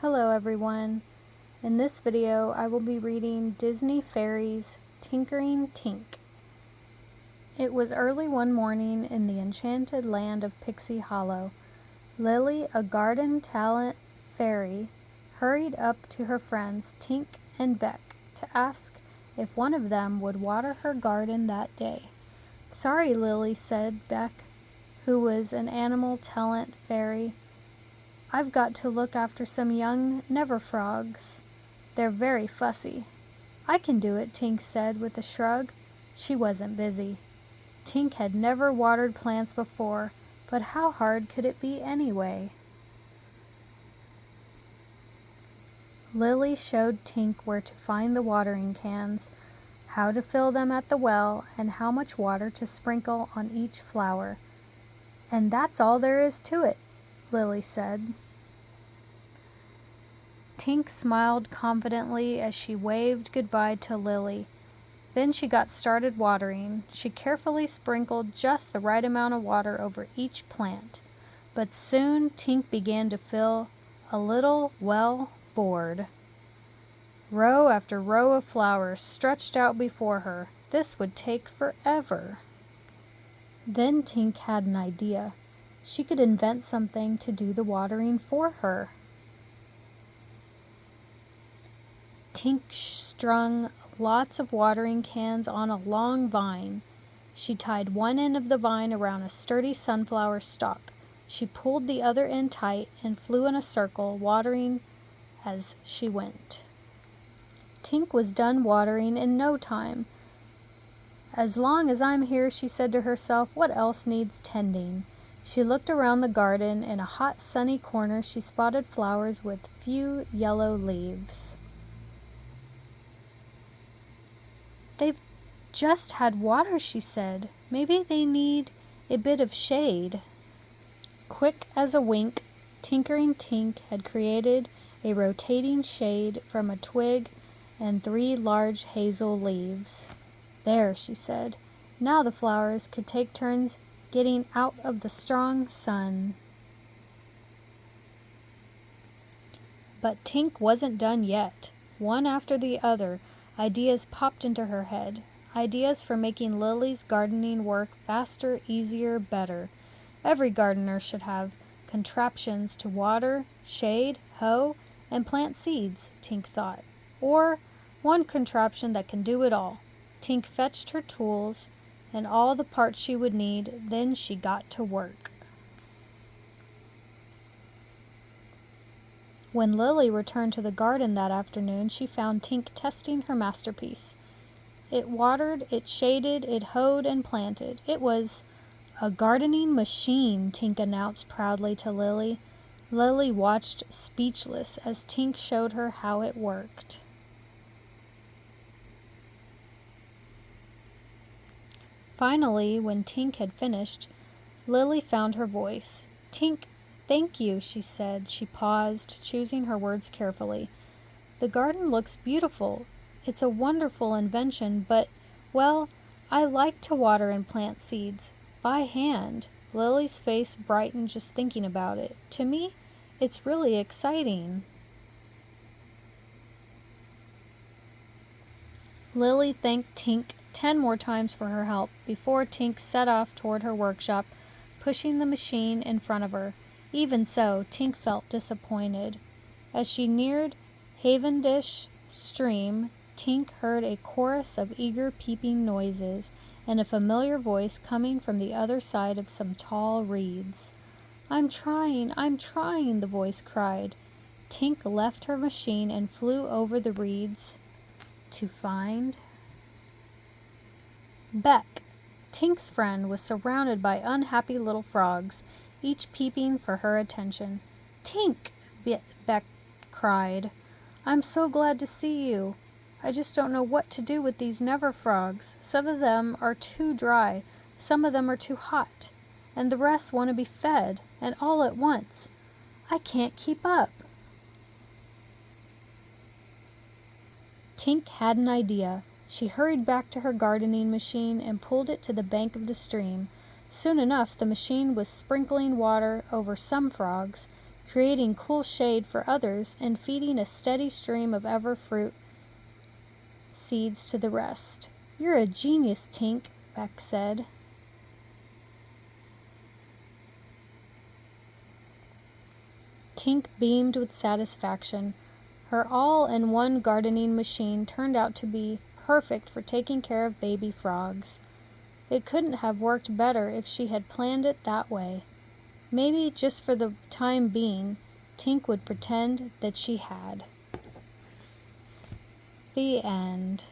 Hello everyone. In this video I will be reading Disney Fairies Tinkering Tink. It was early one morning in the enchanted land of Pixie Hollow. Lily, a garden talent fairy, hurried up to her friends Tink and Beck to ask if one of them would water her garden that day. "Sorry, Lily," said Beck, who was an animal talent fairy. "I've got to look after some young never frogs. They're very fussy." "I can do it," Tink said with a shrug. She wasn't busy. Tink had never watered plants before, but how hard could it be anyway? Lily showed Tink where to find the watering cans, how to fill them at the well, and how much water to sprinkle on each flower. "And that's all there is to it," Lily said. Tink smiled confidently as she waved goodbye to Lily. Then she got started watering. She carefully sprinkled just the right amount of water over each plant. But soon Tink began to feel a little, bored. Row after row of flowers stretched out before her. This would take forever. Then Tink had an idea. She could invent something to do the watering for her. Tink strung lots of watering cans on a long vine. She tied one end of the vine around a sturdy sunflower stalk. She pulled the other end tight and flew in a circle, watering as she went. Tink was done watering in no time. "As long as I'm here," she said to herself, "what else needs tending?" She looked around the garden. In a hot, sunny corner, she spotted flowers with few yellow leaves. "They've just had water," she said. "Maybe they need a bit of shade." Quick as a wink, Tinkering Tink had created a rotating shade from a twig and 3 large hazel leaves. "There," she said. "Now the flowers could take turns getting out of the strong sun." But Tink wasn't done yet. One after the other, ideas popped into her head. Ideas for making Lily's gardening work faster, easier, better. Every gardener should have contraptions to water, shade, hoe, and plant seeds, Tink thought. Or one contraption that can do it all. Tink fetched her tools and all the parts she would need. Then she got to work. When Lily returned to the garden that afternoon, she found Tink testing her masterpiece. It watered, it shaded, it hoed and planted. It was a gardening machine, Tink announced proudly to Lily. Lily watched speechless as Tink showed her how it worked. Finally, when Tink had finished, Lily found her voice. "Tink, thank you," she said. She paused, choosing her words carefully. "The garden looks beautiful. It's a wonderful invention, but, well, I like to water and plant seeds by hand." Lily's face brightened just thinking about it. "To me, it's really exciting." Lily thanked Tink 10 more times for her help before Tink set off toward her workshop, pushing the machine in front of her. Even so, Tink felt disappointed. As she neared Havendish Stream, Tink heard a chorus of eager peeping noises and a familiar voice coming from the other side of some tall reeds. I'm trying," the voice cried. Tink left her machine and flew over the reeds to find Beck. Tink's friend was surrounded by unhappy little frogs, each peeping for her attention. "Tink," Beck cried, "I'm so glad to see you. I just don't know what to do with these never frogs. Some of them are too dry, some of them are too hot, and the rest want to be fed, and all at once. I can't keep up." Tink had an idea. She hurried back to her gardening machine and pulled it to the bank of the stream. Soon enough, the machine was sprinkling water over some frogs. creating cool shade for others and feeding a steady stream of everfruit seeds to the rest. "You're a genius, Tink," Beck said. Tink beamed with satisfaction. Her all-in-one gardening machine turned out to be perfect for taking care of baby frogs. It couldn't have worked better if she had planned it that way. Maybe, just for the time being, Tink would pretend that she had. The end.